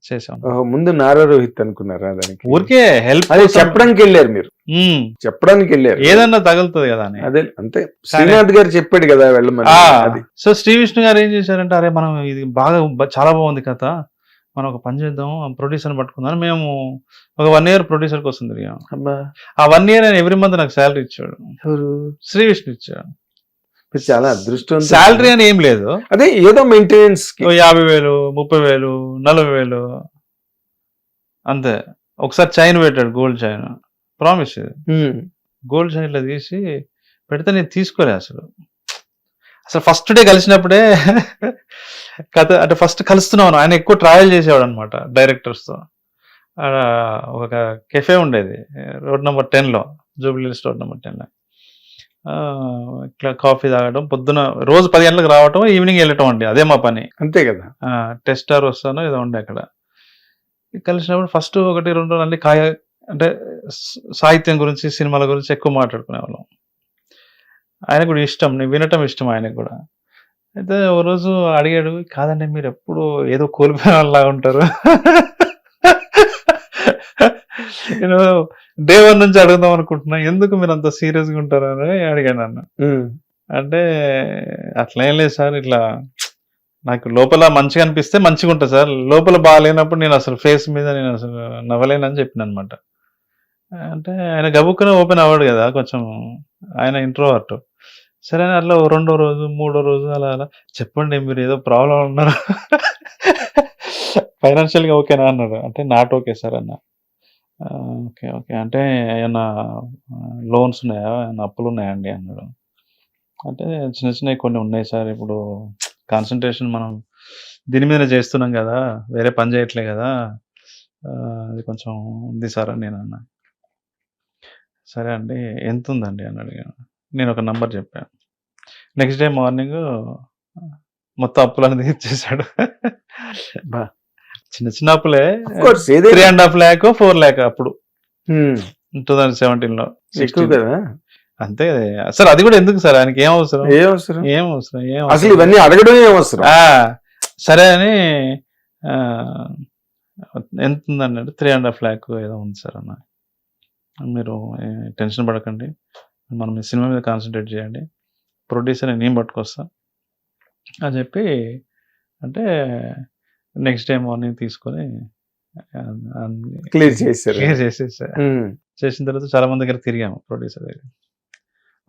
చేసాం. ముందు నారా రోహిత్ అనుకున్నారా దానికి? ఊరికే హెల్ప్ అదే చెప్పడానికి వెళ్ళారు మీరు, చెప్పడానికి వెళ్ళారు, ఏదన్నా తగులుతుంది కదా అని. అదే అంతే. శ్రీనాథ్ గారు చెప్పాడు కదా వెళ్ళమని. అది సో శ్రీ విష్ణు గారు ఏం చేశారంటే, అరే మనం ఇది బాగా చాలా బాగుంది కథ, మనం ఒక పని చేద్దాం, ప్రొడ్యూసర్ పట్టుకుందాం. మేము ఒక 1 year ప్రొడ్యూసర్ కోసం తిరిగాం. ఆ 1 year ఆయన ఎవ్రీ మంత్ నాకు శాలరీ ఇచ్చాడు. ఎవరు? శ్రీ విష్ణు ఇచ్చాడు. చాలా అదృష్టం. శాలరీ అని ఏం లేదు, అదే ఏదో మెయింటెనెన్స్ 50,000 30,000 40,000 అంతే. ఒకసారి చైన్ పెట్టాడు, గోల్డ్ చైన్, ప్రామిస్ ఇది. గోల్డ్ చైన్ ఇట్లా తీసి పెడితే నేను తీసుకోలే అసలు. ఫస్ట్ డే కలిసినప్పుడే కథ అంటే ఫస్ట్ కలుస్తున్నాను. ఆయన ఎక్కువ ట్రావెల్ చేసేవాడు అనమాట డైరెక్టర్స్తో. ఒక కెఫే ఉండేది రోడ్ నెంబర్ 10లో, జూబ్లీహిల్స్ రోడ్ నెంబర్ 10లో. ఇట్లా కాఫీ తాగడం, పొద్దున రోజు 10 గంటలకు రావటం, ఈవినింగ్ వెళ్ళటం అండి, అదే మా పని. అంతే కదా. టెస్ట్ స్టార్ వస్తాను ఏదో ఉండే అక్కడ. కలిసినప్పుడు ఫస్ట్ 1-2 రోజులు అన్ని అంటే సాహిత్యం గురించి, సినిమాల గురించి ఎక్కువ మాట్లాడుకునే వాళ్ళం. ఆయనకు కూడా ఇష్టం, నేను వినటం ఇష్టం ఆయనకు కూడా. అయితే ఓ రోజు అడిగాడు, కాదండి మీరు ఎప్పుడు ఏదో కోల్పోయిన వాళ్ళలాగా ఉంటారు, నేను డే 1 నుంచి అడుగుదాం అనుకుంటున్నా, ఎందుకు మీరు అంత సీరియస్గా ఉంటారు అని అడిగాను అన్న. అంటే అట్లా ఏం లేదు సార్, ఇట్లా నాకు లోపల మంచిగా అనిపిస్తే మంచిగా ఉంటుంది సార్, లోపల బాగాలేనప్పుడు నేను అసలు ఫేస్ మీద నేను అసలు నవ్వలేనని చెప్పిన అనమాట. అంటే ఆయన గబుక్కున ఓపెన్ అవ్వడు కదా, కొంచెం ఆయన ఇంట్రోవర్ట్. సరే అట్లా 2వ రోజు 3వ రోజు అలా అలా చెప్పండి మీరు ఏదో ప్రాబ్లం ఉన్నారు, ఫైనాన్షియల్గా ఓకేనా అన్నాడు. అంటే నాట్ ఓకే సార్ అన్న. ఓకే ఓకే అంటే ఏమన్నా లోన్స్ ఉన్నాయా, ఏమన్నా అప్పులు ఉన్నాయా అండి అన్నాడు. అంటే చిన్న చిన్నవి కొన్ని ఉన్నాయి సార్, ఇప్పుడు కాన్సన్ట్రేషన్ మనం దీని మీద చేస్తున్నాం కదా, వేరే పని చేయట్లే కదా, అది కొంచెం ఉంది సార్ అని నేను అన్నా. సరే అండి ఎంత ఉందండి అని అడిగాను. నేను ఒక నంబర్ చెప్పాను. నెక్స్ట్ డే మార్నింగ్ మొత్తం అప్పులన్నీ తీర్చేశాడు. చిన్న చిన్న అప్పులే, 3.5 lakh 4 lakh అప్పుడు 2017లో. అంతే సార్, అది కూడా ఎందుకు సార్, ఆయనకి ఏం అవసరం, అసలు ఇవన్నీ అడగడం ఏం అవసరం. సరే అని ఎంత ఉందండి అంటే 3.5 lakh ఏదో ఉంది సార్ అన్న. మీరు టెన్షన్ పడకండి, మనం ఈ సినిమా మీద కాన్సన్ట్రేట్ చేయండి, ప్రొడ్యూసర్ నేను పట్టుకొస్తా అని చెప్పి, అంటే నెక్స్ట్ డే మార్నింగ్ తీసుకొని క్లియర్ చేసేసారు. చేసిన తర్వాత చాలా మంది దగ్గర తిరిగాము ప్రొడ్యూసర్ దగ్గర.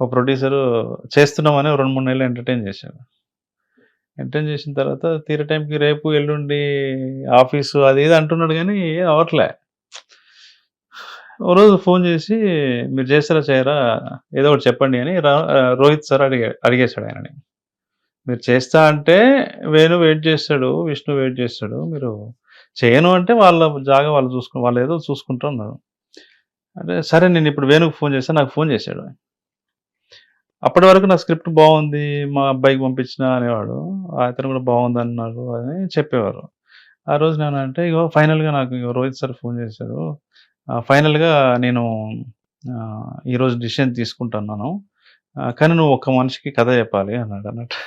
ఒక ప్రొడ్యూసరు చేస్తున్నామని 2-3 నెలలు ఎంటర్టైన్ చేశాడు. ఎంటర్టైన్ చేసిన తర్వాత తీరే టైంకి రేపు ఎల్లుండి ఆఫీసు అది ఇది అంటున్నాడు, కానీ అవ్వట్లే. ఓ రోజు ఫోన్ చేసి మీరు చేస్తారా చేయరా ఏదో ఒకటి చెప్పండి అని రోహిత్ సార్ అడిగేశాడు ఆయనని. మీరు చేస్తా అంటే వేణు వెయిట్ చేస్తాడు, విష్ణు వెయిట్ చేస్తాడు, మీరు చేయను అంటే వాళ్ళ జాగా వాళ్ళు ఏదో చూసుకుంటూ ఉన్నారు. అంటే సరే నేను ఇప్పుడు వేణుకు ఫోన్ చేస్తాను, నాకు ఫోన్ చేశాడు. అప్పటి వరకు నా స్క్రిప్ట్ బాగుంది, మా అబ్బాయికి పంపించిన అనేవాడు, అతను కూడా బాగుంది అన్నారు అని చెప్పేవారు. ఆ రోజు నేను అంటే ఇగో ఫైనల్గా నాకు రోహిత్ సార్ ఫోన్ చేశారు, ఫైనల్గా నేను ఈరోజు డిసిషన్ తీసుకుంటున్నాను, కానీ నువ్వు ఒక మనిషికి కథ చెప్పాలి అన్నాడు అన్నట్టు.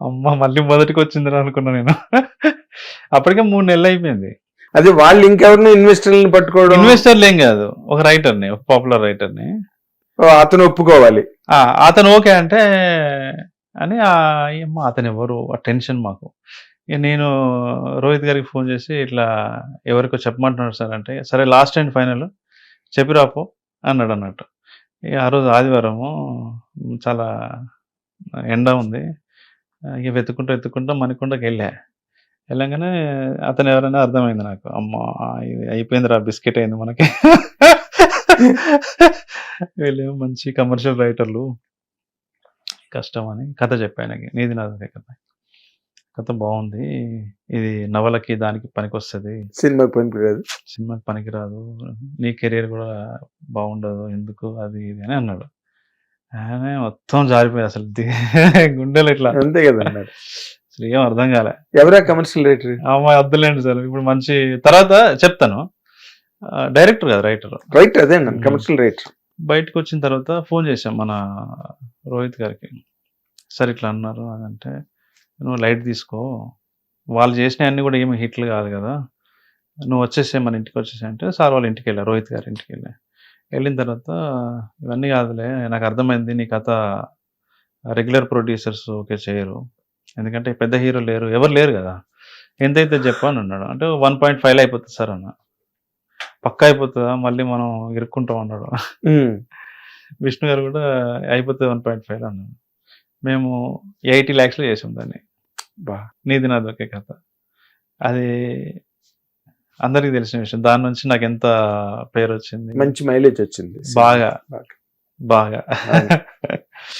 అమ్మ మళ్ళీ మొదటికి వచ్చిందని అనుకున్నా నేను. అప్పటికే 3 నెలలు అయిపోయింది. అది వాళ్ళు ఇంకెవరిని ఇన్వెస్టర్లను పట్టుకోవడం. ఇన్వెస్టర్లు ఏం కాదు, ఒక రైటర్ని, ఒక పాపులర్ రైటర్ని, అతను ఒప్పుకోవాలి. అతను ఓకే అంటే అని అతను ఎవరు, ఆ టెన్షన్ మాకు. నేను రోహిత్ గారికి ఫోన్ చేసి ఇట్లా ఎవరికో చెప్పమంటున్నాడు సార్ అంటే, సరే లాస్ట్ అండ్ ఫైనల్ చెప్పిరాపో అన్నాడు అన్నట్టు. ఆ రోజు ఆదివారము, చాలా ఎండ ఉంది, ఇక వెతుక్కుంటూ మణికొండకి వెళ్ళంగానే అతను ఎవరైనా అర్థమైంది నాకు, అమ్మ ఇది అయిపోయిందిరా, బిస్కెట్ అయింది మనకి. వీళ్ళు మంచి కమర్షియల్ రైటర్లు, కష్టం అని కథ చెప్పాను. నీది నాదే కథ, కథ బాగుంది, ఇది నవలకి దానికి పనికొస్తుంది, సినిమాకి పనికిరాదు, నీ కెరీర్ కూడా బాగుండదు, ఎందుకు అది ఇది అని అన్నాడు. మొత్తం జారిపోయి అసలు గుండెలు ఇట్లా. అంతే కదా, అసలు ఏం అర్థం కాలే. ఎవరా కమర్షియల్ రైటర్? అమ్మాయి వద్దులేండి సార్, ఇప్పుడు మంచి తర్వాత చెప్తాను. డైరెక్టర్ కదా, రైటర్ అదే కమర్షియల్ రైటర్. బయటకు వచ్చిన తర్వాత ఫోన్ చేశాం మన రోహిత్ గారికి, సార్ ఇట్లా అన్నారు అని. అంటే నువ్వు లైట్ తీసుకో, వాళ్ళు చేసినవి అన్నీ కూడా ఏమి హిట్లు కాదు కదా, నువ్వు వచ్చేసే మన ఇంటికి వచ్చేసే అంటే సార్ వాళ్ళ ఇంటికి వెళ్ళా, రోహిత్ గారి ఇంటికి వెళ్ళిన తర్వాత ఇవన్నీ కాదులే, నాకు అర్థమైంది నీ కథ రెగ్యులర్ ప్రొడ్యూసర్స్ ఓకే చేయరు, ఎందుకంటే పెద్ద హీరో లేరు, ఎవరు లేరు కదా, ఎంతైతే చెప్పాను అన్నాడు. అంటే 1.5 అయిపోతుంది సార్ అన్న. పక్కా అయిపోతుందా, మళ్ళీ మనం ఇరుక్కుంటాం అన్నాడు. విష్ణు గారు కూడా అయిపోతుంది 1.5 అన్నాడు. మేము 80 lakhs చేసాం దాన్ని. నీది నాది ఒకే కథ. అది అందరికి తెలిసిన విషయం. దాని నుంచి నాకు ఎంత పేరు వచ్చింది, మంచి మైలేజ్ వచ్చింది బాగా బాగా.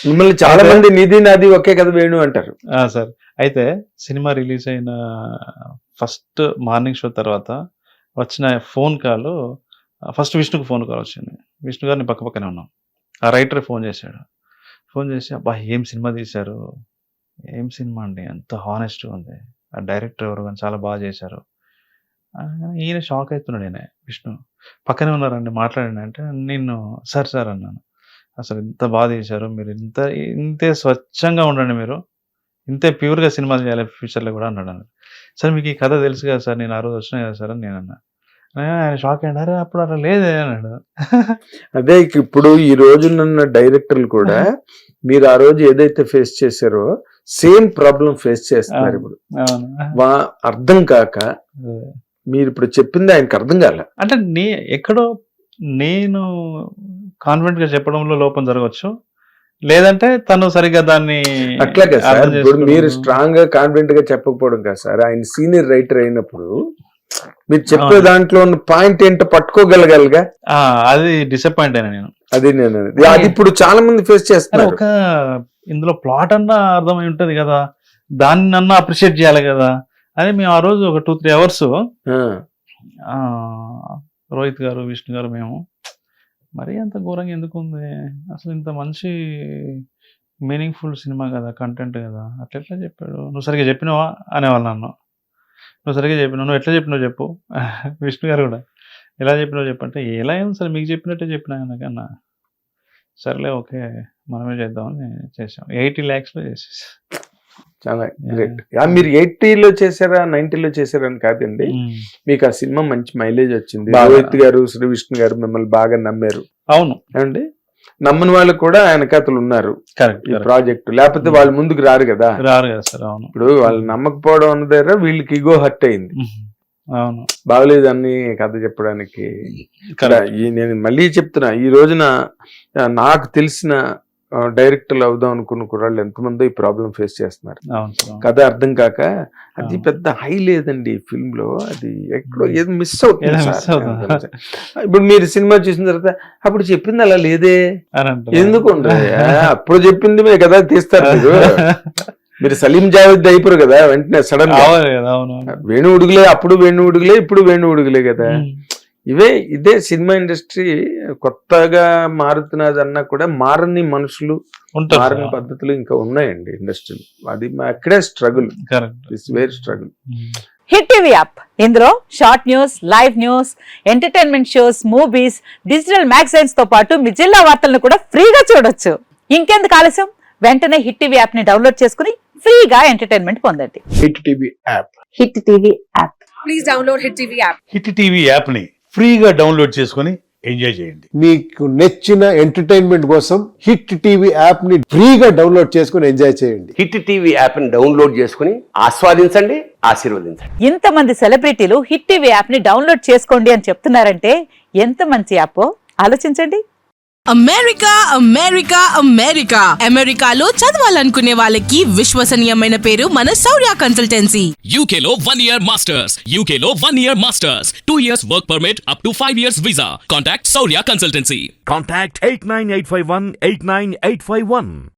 మిమ్మల్ని చాలా మంది నీది నాది ఒకే కథ వేణు అంటారు సార్. అయితే సినిమా రిలీజ్ అయిన ఫస్ట్ మార్నింగ్ షో తర్వాత వచ్చిన ఫోన్ కాల్, ఫస్ట్ విష్ణుకు ఫోన్ కాల్ వచ్చింది. విష్ణు గారిని పక్కనే ఉన్నాం. ఆ రైటర్ ఫోన్ చేశాడు. ఫోన్ చేసి అబ్బా ఏం సినిమా తీశారు, ఏం సినిమా అండి, ఎంత హానెస్ట్గా ఉంది, ఆ డైరెక్టర్ ఎవరు కానీ చాలా బాగా చేశారు. ఈయన షాక్ అవుతున్నాడు. ఈయన విష్ణు పక్కనే ఉన్నారండి, మాట్లాడండి అంటే నేను సార్ అన్నాను. అసలు ఇంత బాగా చేశారు మీరు, ఇంతే స్వచ్ఛంగా ఉండండి, మీరు ఇంతే ప్యూర్గా సినిమాలు చేయాలి ఫ్యూచర్లో కూడా అన్నాడు. సార్ మీకు ఈ కథ తెలుసు కదా సార్, నేను ఆ రోజు వచ్చినా కదా సార్ అని నేను అన్నా. ఆయన షాక్ అయ్యాడు. అరే అప్పుడు అలా లేదే అన్నాడు. అదే ఇప్పుడు ఈ రోజు నన్న డైరెక్టర్లు కూడా మీరు ఆ రోజు ఏదైతే ఫేస్ చేశారో సేమ్ ప్రాబ్లం ఫేస్ చేస్తున్నారు ఇప్పుడు. అర్థం కాక మీరు ఇప్పుడు చెప్పింది ఆయనకు అర్థం కాల. అంటే ఎక్కడో నేను కాన్ఫిడెంట్ గా చెప్పడంలో లోపం జరగవచ్చు, లేదంటే తను సరిగ్గా దాన్ని అట్లాగే సార్. ఇప్పుడు మీరు స్ట్రాంగ్ గా కాన్ఫిడెంట్ గా చెప్పకపోవడం కాదు సార్, ఆయన సీనియర్ రైటర్ అయినప్పుడు మీరు చెప్పే దాంట్లో ఉన్న పాయింట్ ఏంటో పట్టుకోగలగాలిగా. అది డిసప్పాయింట్ అయినా నేను. అది ఇప్పుడు చాలా మంది ఫేస్ చేస్తారు. ఒక ఇందులో ప్లాట్ అన్నా అర్థమై ఉంటది కదా, దాన్ని అన్నా అప్రిషియేట్ చేయాలి కదా అని మేము ఆ రోజు ఒక 2-3 hours రోహిత్ గారు, విష్ణు గారు, మేము మరీ అంత ఘోరంగా ఎందుకు ఉంది, అసలు ఇంత మంచి మీనింగ్ఫుల్ సినిమా కదా, కంటెంట్ కదా, అట్లా చెప్పాడు, నువ్వు సరిగ్గా చెప్పినావా అనేవాళ్ళు నన్ను. నువ్వు సరిగ్గా చెప్పినావు, నువ్వు ఎట్లా చెప్పినావు చెప్పు. విష్ణు గారు కూడా ఎలా చెప్పినావు చెప్పంటే, ఎలా ఏమో సరే మీకు చెప్పినట్టే చెప్పినా కన్నా, సరేలే ఓకే మనమే చేద్దామని చేసాం. 80 lakhs చేసేసి. చాలా గ్రేట్. మీరు 80లో చేశారా 90లో చేశారా అని కాదండి, మీకు ఆ సినిమా మంచి మైలేజ్ వచ్చింది. రోహిత్ గారు, శ్రీ విష్ణు గారు మిమ్మల్ని బాగా నమ్మారు. అవును ఏమండి, నమ్మని వాళ్ళు కూడా ఆయన కథలు ఉన్నారు ఈ ప్రాజెక్ట్, లేకపోతే వాళ్ళు ముందుకు రారు కదా సార్. అవును, ఇప్పుడు వాళ్ళు నమ్మకపోవడం అన్న దగ్గర వీళ్ళకి ఇగో హర్ట్ అయింది. అవును, బాగలేదు అని కథ చెప్పడానికి. నేను మళ్ళీ చెప్తున్నా, ఈ రోజున నాకు తెలిసిన డైరెక్టర్లు అవుదాం అనుకున్న కుర్రాళ్ళు ఎంతమందో ఈ ప్రాబ్లం ఫేస్ చేస్తున్నారు. కథ అర్థం కాక అది పెద్ద హై లేదండి ఫిల్మ్ లో, అది ఎక్కడో ఏదో మిస్ అవుతుంది. ఇప్పుడు మీరు సినిమా చూసిన తర్వాత అప్పుడు చెప్పింది అలా లేదే ఎందుకు ఉండదు, అప్పుడు చెప్పింది కదా తీస్తారు మీరు. మీరు సలీం జావేద్ అయిపోరు కదా వెంటనే సడన్ గా. వేణు ఉడుగులే, అప్పుడు వేణు ఉడుగులే, ఇప్పుడు వేణు ఉడుగులే కదా. ఇదే సినిమా ఇండస్ట్రీ కొత్తగా మారుతున్నది అన్నా కూడా మారని మనుషులు, మారని పద్ధతులు ఇంకా ఉన్నాయండి ఇండస్ట్రీలో. అది అక్కడే struggle, it's very struggle. Hit TV app, ఇందులో short news, live news, entertainment shows, movies, digital magazines తో పాటు మీ జిల్లా వార్తలను కూడా ఫ్రీగా చూడొచ్చు. ఇంకెందుకు ఆలస్యం, వెంటనే హిట్ టీవీ యాప్ ని డౌన్లోడ్ చేసుకుని ఫ్రీగా ఎంటర్టైన్మెంట్ పొందండి. Hit TV app, hit TV app, please download hit TV app. Hit TV app ని ఫ్రీగా డౌన్లోడ్ చేసుకుని ఎంజాయ్ చేయండి. మీకు నచ్చిన ఎంటర్టైన్మెంట్ కోసం హిట్ టీవీ యాప్ ని ఫ్రీగా డౌన్లోడ్ చేసుకుని ఎంజాయ్ చేయండి. హిట్ టీవీ యాప్ ని డౌన్లోడ్ చేసుకుని ఆస్వాదించండి, ఆశీర్వదించండి. ఇంతమంది సెలబ్రిటీలు హిట్ టీవీ యాప్ ని డౌన్లోడ్ చేసుకోండి అని చెప్తున్నారంటే ఎంత మంచి యాప్ ఆలోచించండి. అమెరికా అమెరికా అమెరికా అమెరికాలో చదవాలనుకునే వాళ్ళకి విశ్వసనీయమైన పేరు మన శౌర్య కన్సల్టెన్సీ. UK లో 1 year masters, UK లో 1 year masters, 2 years work permit up to 5 years visa. Contact Saurya Consultancy. Contact 89851 89851.